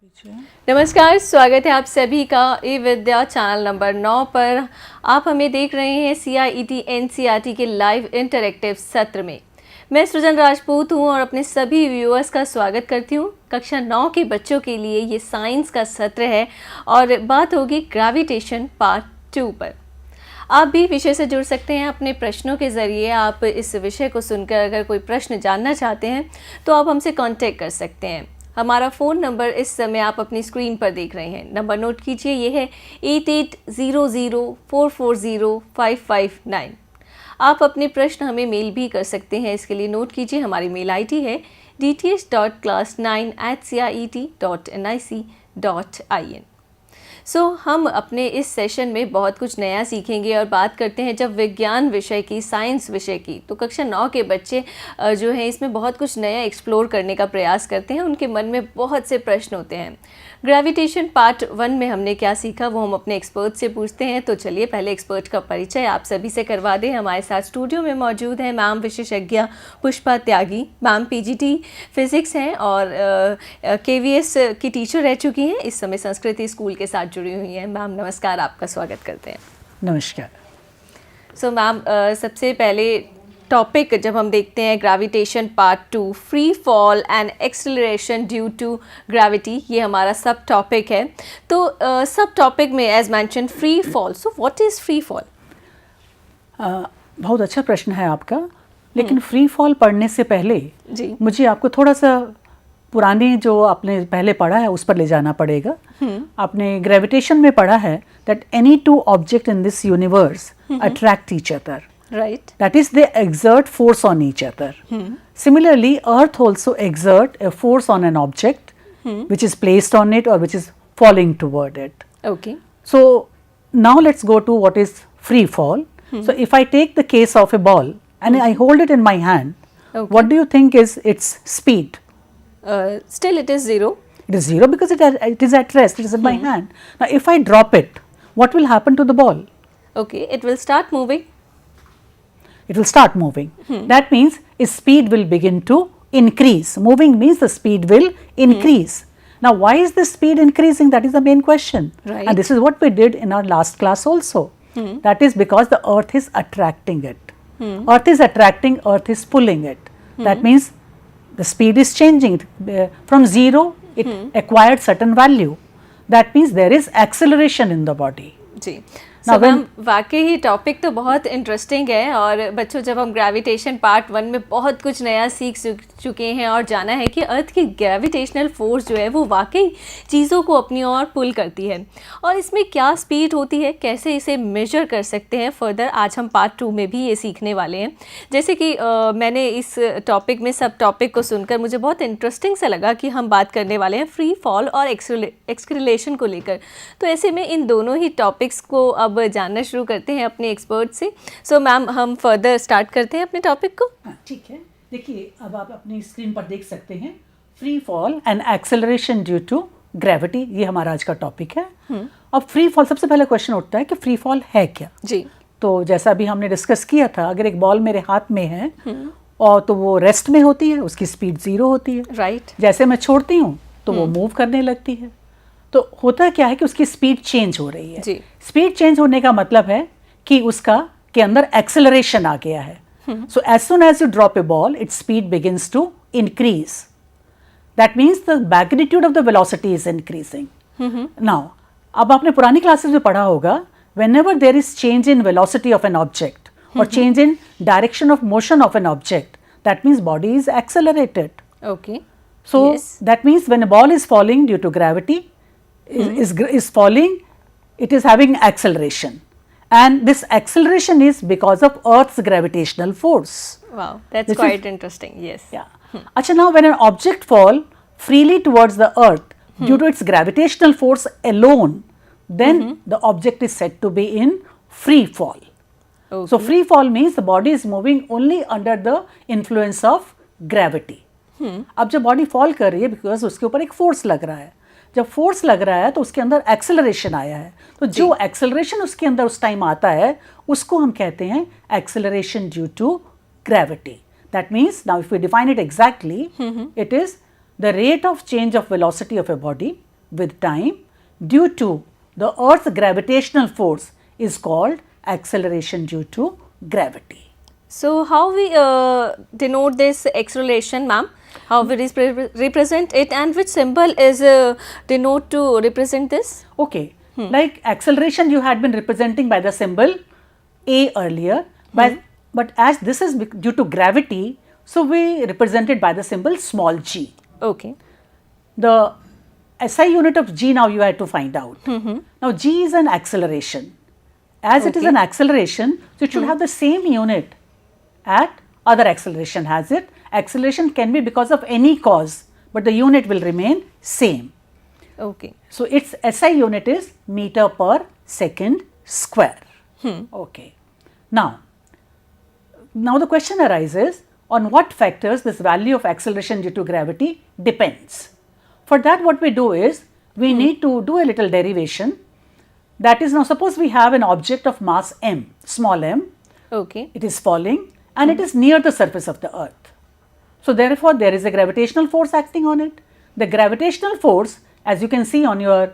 नमस्कार, स्वागत है आप सभी का ई विद्या चैनल नंबर 9 पर। आप हमें देख रहे हैं CIET NCERT के लाइव इंटरैक्टिव सत्र में। मैं सृजन राजपूत हूं और अपने सभी व्यूअर्स का स्वागत करती हूं। कक्षा 9 के बच्चों के लिए ये साइंस का सत्र है और बात होगी ग्रेविटेशन पार्ट 2 पर। आप भी विषय से जुड़ सकते हैं अपने प्रश्नों के ज़रिए। आप इस विषय को सुनकर अगर कोई प्रश्न जानना चाहते हैं तो आप हमसे कांटेक्ट कर सकते हैं। हमारा फ़ोन नंबर इस समय आप अपनी स्क्रीन पर देख रहे हैं। नंबर नोट कीजिए, ये है 8800440559। आप अपने प्रश्न हमें मेल भी कर सकते हैं। इसके लिए नोट कीजिए, हमारी मेल ID है dts.class9@ciet.nic.in। हम अपने इस सेशन में बहुत कुछ नया सीखेंगे और बात करते हैं जब विज्ञान विषय की, साइंस विषय की, तो कक्षा 9 के बच्चे जो हैं इसमें बहुत कुछ नया एक्सप्लोर करने का प्रयास करते हैं। उनके मन में बहुत से प्रश्न होते हैं। ग्रेविटेशन पार्ट 1 में हमने क्या सीखा वो हम अपने एक्सपर्ट से पूछते हैं। तो चलिए पहले एक्सपर्ट का परिचय आप सभी से करवा दें। हमारे साथ स्टूडियो में मौजूद हैं मैम विशेषज्ञ पुष्पा त्यागी। मैम PGT फिज़िक्स हैं और KVS की टीचर रह चुकी हैं। इस समय संस्कृति स्कूल के साथ जुड़ी हुई हैं। मैम नमस्कार, आपका स्वागत करते हैं। नमस्कार। मैम सबसे पहले टॉपिक जब हम देखते हैं gravitation part 2, free fall and acceleration due to gravity, ये हमारा सब टॉपिक है। तो सब टॉपिक में as mention free fall, so what is free fall? बहुत अच्छा प्रश्न है आपका, लेकिन फ्री फॉल पढ़ने से पहले जी मुझे आपको थोड़ा सा पुरानी जो आपने पहले पढ़ा है उस पर ले जाना पड़ेगा। आपने ग्रेविटेशन में पढ़ा है that any two object in this universe attract each other, right, that is they exert force on each other. Similarly, earth also exert a force on an object which is placed on it or which is falling toward it. okay, So now let's go to what is free fall. So if I take the case of a ball and I hold it in my hand, okay. what do you think is its speed? Still it is zero. It is zero because it is at rest, it is in my hand. Now if I drop it, what will happen to the ball? Okay, it will start moving. It will start moving. That means its speed will begin to increase. Moving means the speed will increase. Now why is the speed increasing? That is the main question. Right. And this is what we did in our last class also. That is because the earth is attracting it. Earth is attracting, earth is pulling it. That means the speed is changing. From zero, it acquired certain value. That means there is acceleration in the body. जी ma'am वाकई ही topic तो बहुत interesting है और बच्चों जब हम ग्रेविटेशन पार्ट 1 में बहुत कुछ नया सीख चुके हैं और जाना है कि अर्थ की ग्रेविटेशनल फोर्स जो है वो वाकई चीज़ों को अपनी ओर पुल करती है और इसमें क्या स्पीड होती है, कैसे इसे मेजर कर सकते हैं फर्दर, आज हम पार्ट 2 में भी ये सीखने वाले हैं। जैसे कि मैंने इस टॉपिक में सब टॉपिक को सुनकर मुझे बहुत इंटरेस्टिंग सा लगा कि हम बात करने वाले हैं फ्री फॉल और एक्सेलरेशन को लेकर। तो ऐसे में इन दोनों ही टॉपिक्स को अब जानना शुरू करते हैं अपने एक्सपर्ट से। मैम हम फर्दर स्टार्ट करते हैं अपने टॉपिक को। ठीक है, देखिए अब आप अपनी स्क्रीन पर देख सकते हैं free fall and acceleration due to gravity, ये हमारा आज का टॉपिक है। अब फ्री फॉल, सबसे पहले क्वेश्चन उठता है कि फ्री फॉल है क्या? जी, तो जैसा अभी हमने डिस्कस किया था, अगर एक बॉल मेरे हाथ में है और तो वो रेस्ट में होती है, उसकी स्पीड 0 होती है। राइट। जैसे मैं छोड़ती हूँ तो वो मूव करने लगती है। तो होता क्या है कि उसकी स्पीड चेंज हो रही है। जी। स्पीड चेंज होने का मतलब है कि उसका के अंदर एक्सेलरेशन आ गया है। So as soon as you drop a ball, its speed begins to increase. That means the magnitude of the velocity is increasing. Now अब आपने पुरानी क्लासेस में पढ़ा होगा, whenever there is change in velocity of an object or change in direction of motion of an object, that means body is accelerated. Okay. So yes. that means when a ball is falling due to gravity, is falling, it is having acceleration, and this acceleration is because of Earth's gravitational force. Wow, that's quite interesting. Yes. Yeah. Acha, now when an object fall freely towards the Earth due to its gravitational force alone, then the object is said to be in free fall. Okay. So free fall means the body is moving only under the influence of gravity. अब जब body fall कर रही है because उसके ऊपर एक force लग रहा है, जब फोर्स लग रहा है तो उसके अंदर एक्सेलरेशन आया है, तो जो एक्सेलरेशन उसके अंदर उस टाइम आता है उसको हम कहते हैं acceleration due to gravity. That means now if we define it exactly, it is the rate of change of velocity of a body with time due to the Earth's gravitational force is called acceleration due to gravity. So how we denote this acceleration, ma'am? How we represent it, and which symbol is denote to represent this? Okay, like acceleration you had been representing by the symbol A earlier, but as this is due to gravity, so we represent it by the symbol small g. Okay. The SI unit of g now you have to find out. Now g is an acceleration. As it is an acceleration, so it should have the same unit at other acceleration has it. Acceleration can be because of any cause, but the unit will remain same. Okay. So its SI unit is meter per second square. Okay. Now the question arises, on what factors this value of acceleration due to gravity depends. For that, what we do is we need to do a little derivation. That is, now suppose we have an object of mass m, small m. Okay. It is falling and it is near the surface of the earth. So therefore, there is a gravitational force acting on it. The gravitational force, as you can see on your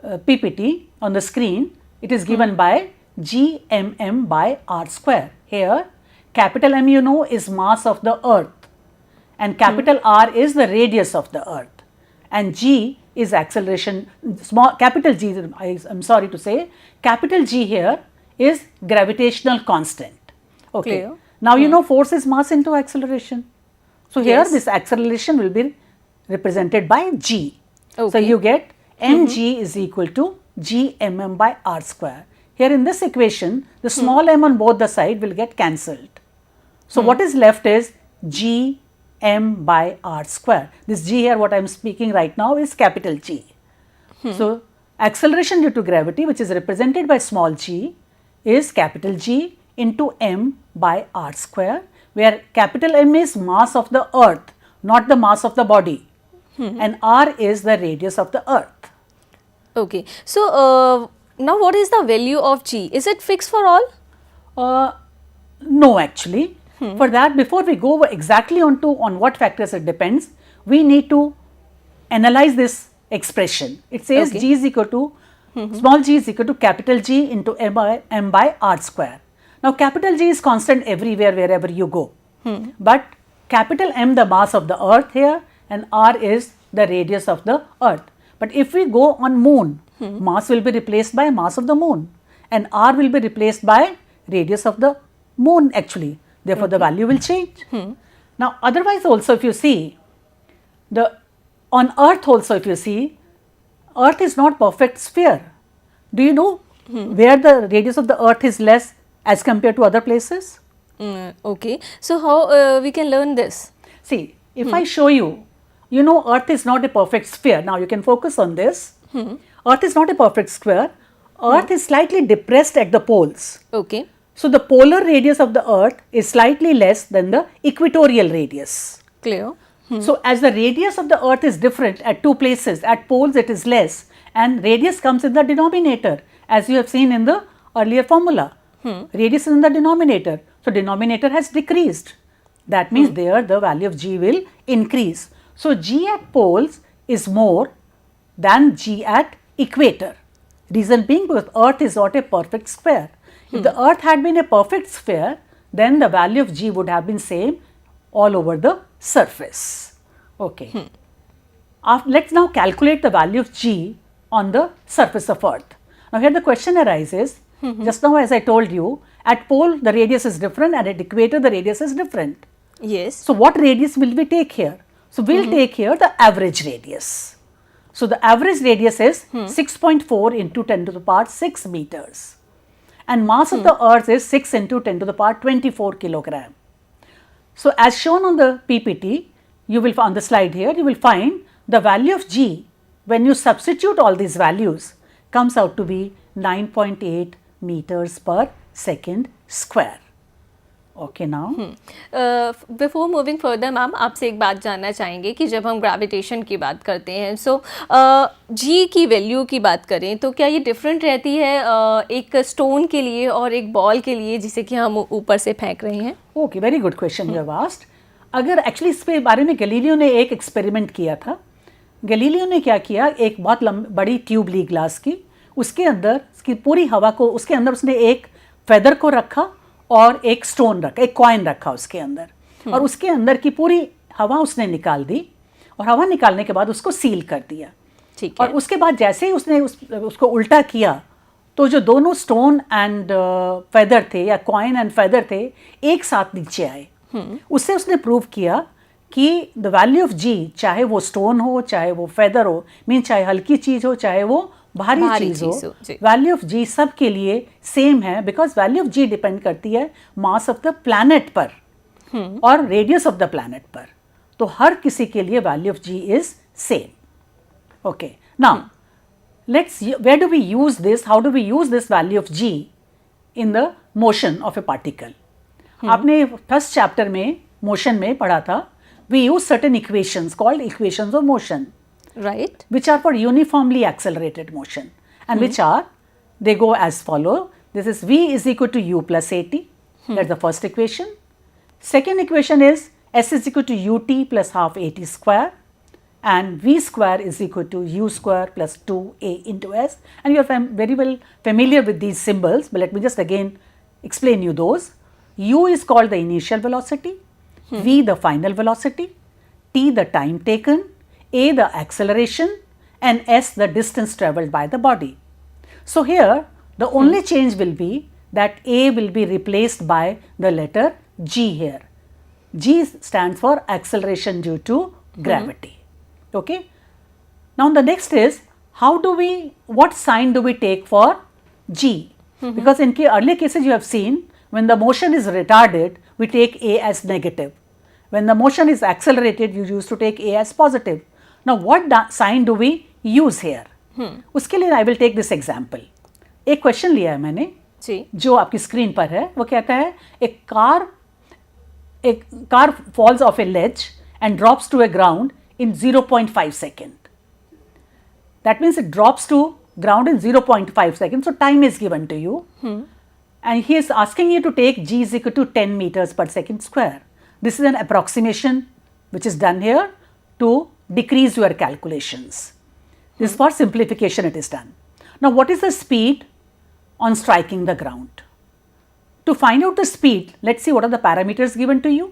PPT on the screen, it is given by gmm by r square. Here, capital M you know is mass of the earth and capital R is the radius of the earth, and g is acceleration, capital G, I am sorry to say, capital G here is gravitational constant. Okay. Clear. Now you know force is mass into acceleration. So here this acceleration will be represented by g. Okay. So you get mg is equal to gmm by r square. Here in this equation, the small m on both the side will get cancelled. So what is left is g m by r square. This g here what I am speaking right now is capital G. So acceleration due to gravity, which is represented by small g, is capital G into m by r square, where capital M is mass of the earth, not the mass of the body, and r is the radius of the earth. Okay. So now what is the value of g? Is it fixed for all? No, actually. For that, before we go exactly on what factors it depends, we need to analyze this expression. It says g is equal to, small g is equal to capital G into m by r square. Now, capital G is constant everywhere wherever you go, but capital M the mass of the earth here and r is the radius of the earth. But if we go on moon, mass will be replaced by mass of the moon and r will be replaced by radius of the moon actually. Therefore, the value will change. Now, otherwise also if you see, on earth also if you see, earth is not perfect sphere. Do you know where the radius of the earth is less as compared to other places? Okay. So how we can learn this? See, if I show you, you know earth is not a perfect sphere. Now, you can focus on this. Earth is not a perfect square. Earth is slightly depressed at the poles. Okay. So, the polar radius of the earth is slightly less than the equatorial radius. Clear. So, as the radius of the earth is different at two places, at poles it is less and radius comes in the denominator, as you have seen in the earlier formula. Radius is in the denominator. So, denominator has decreased. That means there the value of g will increase. So, g at poles is more than g at equator. Reason being because earth is not a perfect square. If the earth had been a perfect sphere, then the value of g would have been same all over the surface. Okay. Let's now calculate the value of g on the surface of earth. Now here the question arises, just now as I told you, at pole the radius is different and at equator the radius is different. Yes. So what radius will we take here? So we'll take here the average radius. So the average radius is 6.4 into 10 to the power 6 meters. And mass of the earth is 6 into 10 to the power 24 kilogram. So as shown on the PPT, you will on the slide here, you will find the value of g when you substitute all these values comes out to be 9.8 meters per second square. Okay now. Before moving further ma'am आपसे एक बात जानना चाहेंगे कि जब हम gravitation की बात करते हैं जी की वैल्यू की बात करें तो क्या ये डिफरेंट रहती है एक स्टोन के लिए और एक बॉल के लिए जिसे कि हम ऊपर से फेंक रहे हैं? Okay, very good question you have asked. अगर एक्चुअली इस पे बारे में गैलीलियो ने एक एक्सपेरिमेंट किया था गैलीलियो ने क्या किया, एक बहुत बड़ी ट्यूब ली ग्लास की, उसके अंदर उसकी पूरी हवा को, उसके अंदर उसने एक फेदर को रखा और एक स्टोन रखा, एक कॉइन रखा उसके अंदर, और उसके अंदर की पूरी हवा उसने निकाल दी, और हवा निकालने के बाद उसको सील कर दिया। ठीक है। और उसके बाद जैसे ही उसने उसको उल्टा किया, तो जो दोनों स्टोन एंड फेदर थे या कॉइन एंड फेदर थे, एक साथ नीचे आए। उससे उसने प्रूव किया कि द वैल्यू ऑफ जी, चाहे वो स्टोन हो, चाहे वो फेदर हो, मीन चाहे हल्की चीज हो, चाहे वो भारी चीज हो, वैल्यू ऑफ जी सब के लिए सेम है, because value of g depend करती है मास ऑफ द प्लैनेट पर और रेडियस ऑफ द प्लैनेट पर। तो हर किसी के लिए value of g is same. Okay, now let's, where do we use this, how do we use this value of g in the motion of a particle. आपने first chapter में motion में पढ़ा था, we use certain equations called equations of motion, right, which are for uniformly accelerated motion, and which are, they go as follow. This is v is equal to u plus at. That's the first equation. Second equation is s is equal to ut plus half at square, and v square is equal to u square plus 2a into s. And you are very well familiar with these symbols, but let me just again explain you those. U is called the initial velocity, v the final velocity, t the time taken, a the acceleration, and s the distance travelled by the body. So here the only change will be that a will be replaced by the letter g here. G stands for acceleration due to gravity. Okay. Now the next is, how do we, what sign do we take for g? Because in earlier cases you have seen, when the motion is retarded, we take a as negative. When the motion is accelerated, you used to take a as positive. Now what sign do we use here? उसके लिए I will take this example. एक question लिया है मैंने जी, जो आपकी screen पर है, वो कहता है एक car falls off a ledge and drops to a ground in 0.5 second. That means it drops to ground in 0.5 seconds. So time is given to you, and he is asking you to take g is equal to 10 meters per second square. This is an approximation which is done here to decrease your calculations. This for simplification it is done. Now what is the speed on striking the ground? To find out the speed, let's see what are the parameters given to you.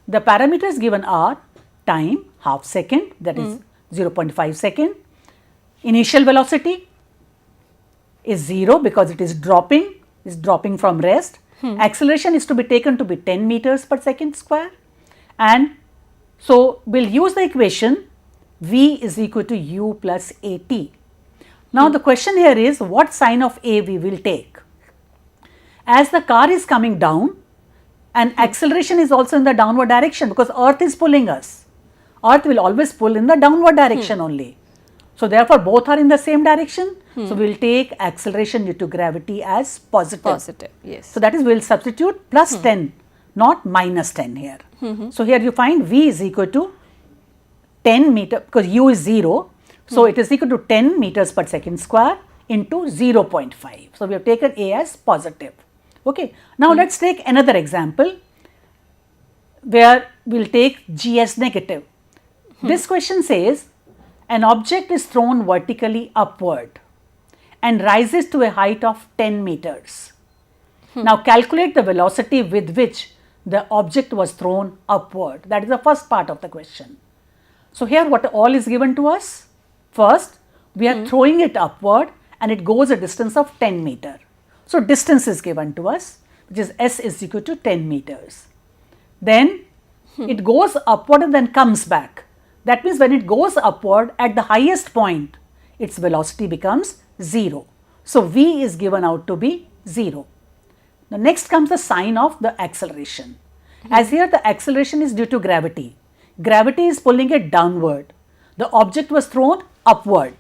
The parameters given are time, half second, that is 0.5 second. Initial velocity is 0 because it is dropping from rest. Acceleration is to be taken to be 10 meters per second square, and so we'll use the equation v is equal to u plus at. Now the question here is, what sign of a we will take? As the car is coming down, and acceleration is also in the downward direction, because earth is pulling us. Earth will always pull in the downward direction only. So therefore both are in the same direction. So we will take acceleration due to gravity as positive. Positive, yes. So that is, we will substitute plus 10, not minus 10 here. So here you find v is equal to 10 meter, because u is 0. So it is equal to 10 meters per second square into 0.5. So we have taken a as positive. Okay. Now let's take another example where we will take g as negative. This question says, an object is thrown vertically upward and rises to a height of 10 meters. Now calculate the velocity with which the object was thrown upward. That is the first part of the question. So here what all is given to us? First, we are throwing it upward and it goes a distance of 10 meter. So distance is given to us, which is s is equal to 10 meters. Then it goes upward and then comes back. That means when it goes upward at the highest point, its velocity becomes 0. So v is given out to be 0. Now next comes the sign of the acceleration. As here the acceleration is due to gravity. Gravity is pulling it downward. The object was thrown upward.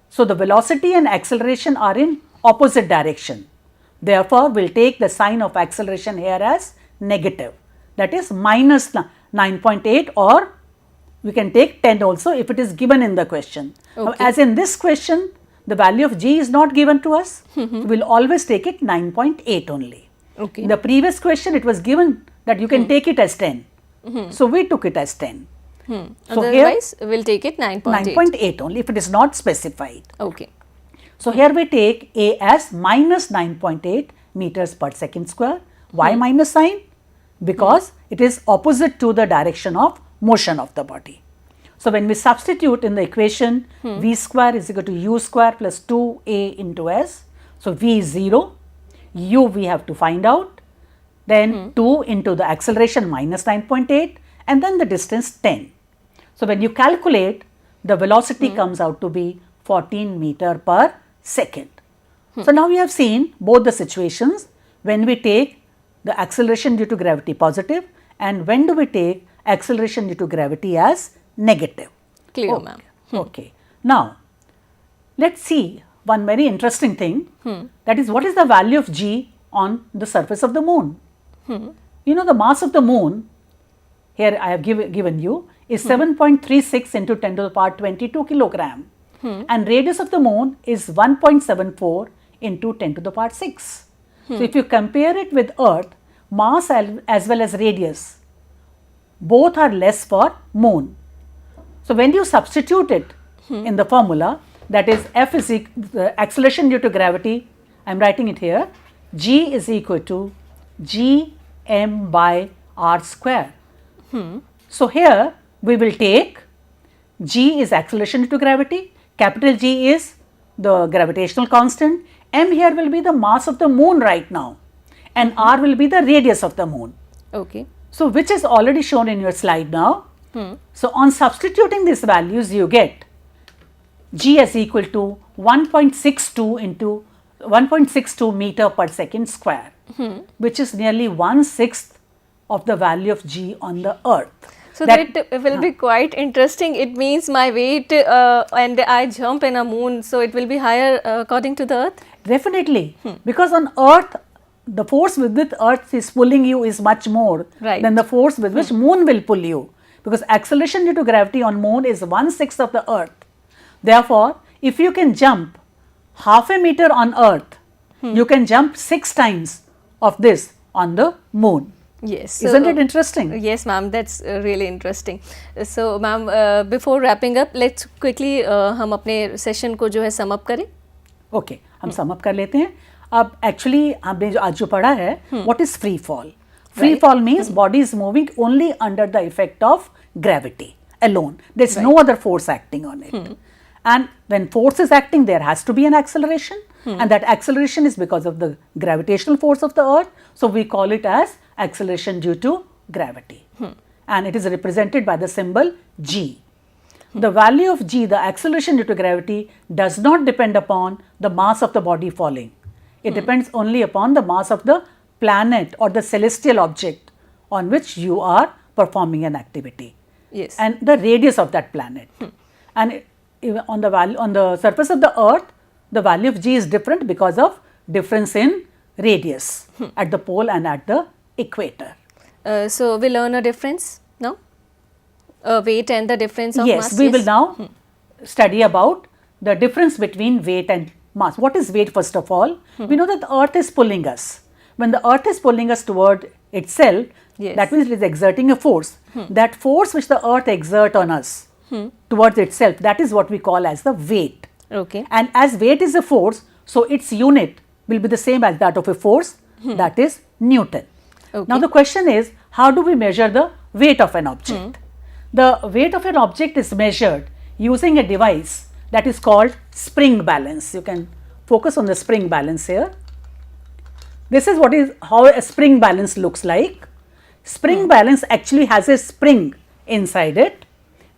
So the velocity and acceleration are in opposite direction. Therefore, we'll take the sign of acceleration here as negative. That is minus 9.8, or we can take 10 also if it is given in the question. Okay. Now, as in this question, the value of g is not given to us. So we'll always take it 9.8 only. Okay. In the previous question, it was given that you can take it as 10. So we took it as 10. So Otherwise, we'll take it 9.8. 9.8 only if it is not specified. Okay. So here we take A as minus 9.8 meters per second square. Why minus sign? Because it is opposite to the direction of motion of the body. So when we substitute in the equation, V square is equal to U square plus 2A into S. So V is 0, U we have to find out, then 2 into the acceleration minus 9.8 and then the distance 10. So when you calculate, the velocity comes out to be 14 meter per second. So now we have seen both the situations when we take the acceleration due to gravity positive and when do we take acceleration due to gravity as negative. Clear, Okay. ma'am. Okay. Now, let's see one very interesting thing, that is what is the value of g on the surface of the moon. You know the mass of the moon, here I have given you, is 7.36 into 10 to the power 22 kilogram and radius of the moon is 1.74 into 10 to the power 6. So, if you compare it with Earth, mass as well as radius, both are less for moon. So, when you substitute it in the formula, that is F is the acceleration due to gravity, I am writing it here, G is equal to G m by r square. So, here we will take G is acceleration due to gravity, capital G is the gravitational constant, m here will be the mass of the moon right now and r will be the radius of the moon. Okay. So, which is already shown in your slide now. So, on substituting these values you get G is equal to 1.62 into 1.62 meter per second square, which is nearly 1/6 of the value of G on the Earth. So that will be quite interesting. It means my weight and I jump in a moon, so it will be higher according to the Earth? Definitely, because on Earth, the force with which Earth is pulling you is much more than the force with which moon will pull you, because acceleration due to gravity on moon is 1/6 of the Earth. Therefore, if you can jump half a meter on Earth, you can jump 6 times of this on the moon. Yes. So, isn't it interesting? Yes, ma'am. That's really interesting. So, ma'am, before wrapping up, let's quickly हम अपने session को जो है sum up करें. Okay, हम sum up कर लेते हैं. अब एक्चुअली हमने जो आज जो पढ़ा है, what is free fall? Free fall means body is moving only under the effect of gravity alone. There's no other force acting on it. And when force is acting, there has to be an acceleration, and that acceleration is because of the gravitational force of the Earth. So we call it as acceleration due to gravity, and it is represented by the symbol G. The value of G, the acceleration due to gravity, does not depend upon the mass of the body falling. It depends only upon the mass of the planet or the celestial object on which you are performing an activity. Yes. And the radius of that planet. And on the surface of the Earth, the value of G is different because of difference in radius at the pole and at the equator. So we learn a difference now? Weight and the difference of mass? Yes, we will now study about the difference between weight and mass. What is weight first of all? We know that the Earth is pulling us. When the Earth is pulling us toward itself, that means it is exerting a force. That force which the Earth exerts on us towards itself, that is what we call as the weight. Okay. And as weight is a force, so its unit will be the same as that of a force, that is Newton. Okay. Now the question is, how do we measure the weight of an object? The weight of an object is measured using a device that is called spring balance. You can focus on the spring balance here. This is how a spring balance looks like. Spring balance actually has a spring inside it.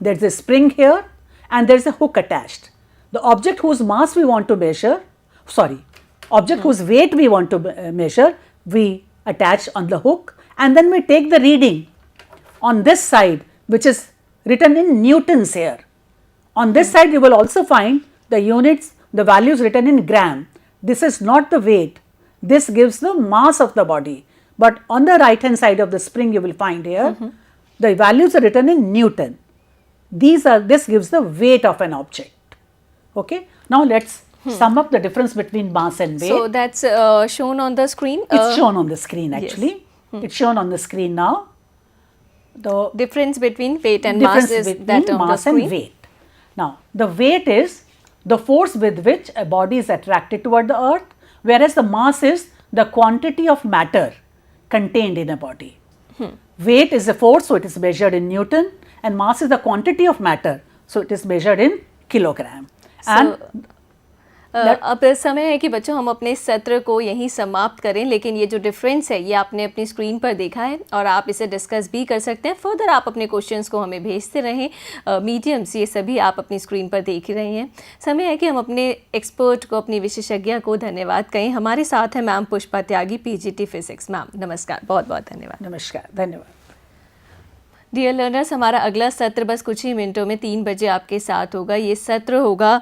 There is a spring here and there is a hook attached. The object whose mass we want to measure, object whose weight we want to measure, we attach on the hook, and then we take the reading on this side, which is written in newtons here. On this side you will also find the units, the values written in gram. This is not the weight, this gives the mass of the body, but on the right hand side of the spring you will find here the values are written in Newton. This gives the weight of an object. Okay. Now let's sum up the difference between mass and weight. So that's shown on the screen? It's shown on the screen actually. It's shown on the screen now. the difference between weight and difference mass is between that on the mass and screen. weight. Now, the weight is the force with which a body is attracted toward the earth, whereas the mass is the quantity of matter contained in a body. Weight is a force, so it is measured in Newton, and mass is the quantity of matter, so it is measured in kilogram. And अब समय है कि बच्चों हम अपने इस सत्र को यहीं समाप्त करें, लेकिन ये जो डिफरेंस है ये आपने अपनी स्क्रीन पर देखा है और आप इसे डिस्कस भी कर सकते हैं। फर्दर आप अपने क्वेश्चंस को हमें भेजते रहें। मीडियम्स ये सभी आप अपनी स्क्रीन पर देख ही रहे हैं। समय है कि हम अपने एक्सपर्ट को, अपनी विशेषज्ञ को धन्यवाद कहें। हमारे साथ है मैम पुष्पा त्यागी, पीजीटी फिजिक्स। मैम नमस्कार, बहुत बहुत धन्यवाद। नमस्कार, धन्यवाद। डियर लर्नर्स, हमारा अगला सत्र बस कुछ ही मिनटों में 3 बजे आपके साथ होगा। ये सत्र होगा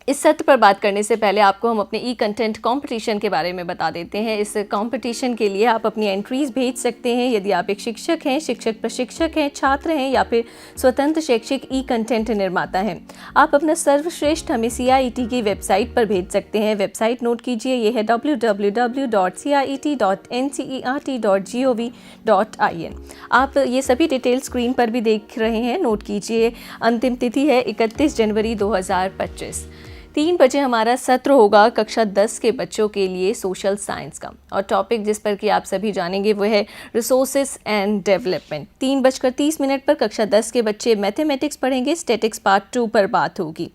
इस सत्र पर बात करने से पहले आपको हम अपने ई कंटेंट कंपटीशन के बारे में बता देते हैं। इस कंपटीशन के लिए आप अपनी एंट्रीज भेज सकते हैं। यदि आप एक शिक्षक हैं, शिक्षक प्रशिक्षक हैं, छात्र हैं या फिर स्वतंत्र शैक्षिक ई कंटेंट निर्माता हैं, आप अपना सर्वश्रेष्ठ हमें CIET की वेबसाइट पर भेज सकते हैं। वेबसाइट नोट कीजिए, ये है www.ciet.ncert.gov.in। आप ये सभी डिटेल स्क्रीन पर भी देख रहे हैं, नोट कीजिए। अंतिम तिथि है 31 जनवरी 2025। 3 बजे हमारा सत्र होगा कक्षा 10 के बच्चों के लिए सोशल साइंस का, और टॉपिक जिस पर कि आप सभी जानेंगे वो है रिसोर्सेज एंड डेवलपमेंट। 3:30 पर कक्षा 10 के बच्चे मैथमेटिक्स पढ़ेंगे, स्टैटिक्स पार्ट 2 पर बात होगी।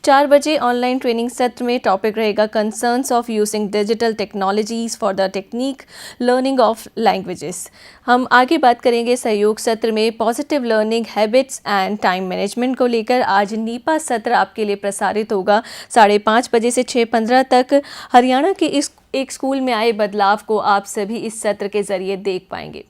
4 बजे ऑनलाइन ट्रेनिंग सत्र में टॉपिक रहेगा concerns of using digital technologies for the technique learning of languages. हम आगे बात करेंगे सहयोग सत्र में positive learning habits and time management को लेकर। आज नीपा सत्र आपके लिए प्रसारित होगा 5:30 बजे से 6:15 तक। हरियाणा के इस एक स्कूल में आए बदलाव को आप सभी इस सत्र के जरिए देख पाएंगे।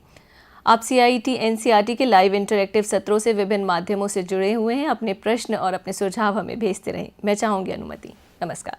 आप CIET NCERT के लाइव इंटरैक्टिव सत्रों से विभिन्न माध्यमों से जुड़े हुए हैं। अपने प्रश्न और अपने सुझाव हमें भेजते रहें। मैं चाहूँगी अनुमति। नमस्कार।